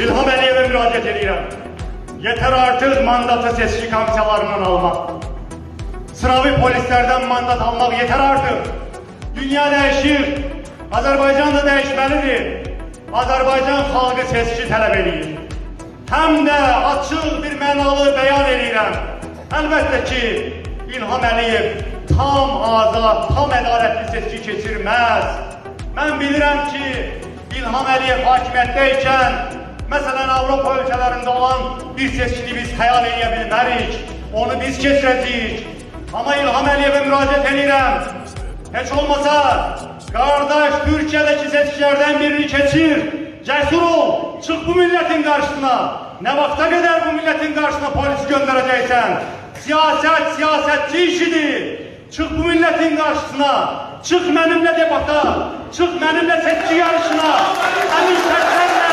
İlham Əliyevə müraciət edirəm. Yeter artık mandatı seçki komisyalarından almak. Sıravi polislerden mandat almak yeter artık. Dünya değişir. Azerbaycan da değişmelidir. Azerbaycan halkı seçki tələb edir. Hem de açık bir mənalı beyan edirəm. Elbette ki İlham Əliyev tam azad, tam ədalətli seçki keçirməz. Ben bilirəm ki İlham Əliyev hakimiyyətdəykən mesela Avrupa ülkelerinde olan bir seçkini biz hayal edebilmerik. Onu biz geçireceğiz. Ama İlham Əliyevə müraciət edirəm. Hiç olmasa kardeş Türkiye'deki seçkilerden birini geçir. Cesur ol. Çık bu milletin karşısına. Ne vakta kadar bu milletin karşısına polis göndereceksen. Siyaset siyasetçi işidir. Çık bu milletin karşısına. Çık benimle debata. Çık benimle seçki yarışına. Emin Şəkərlə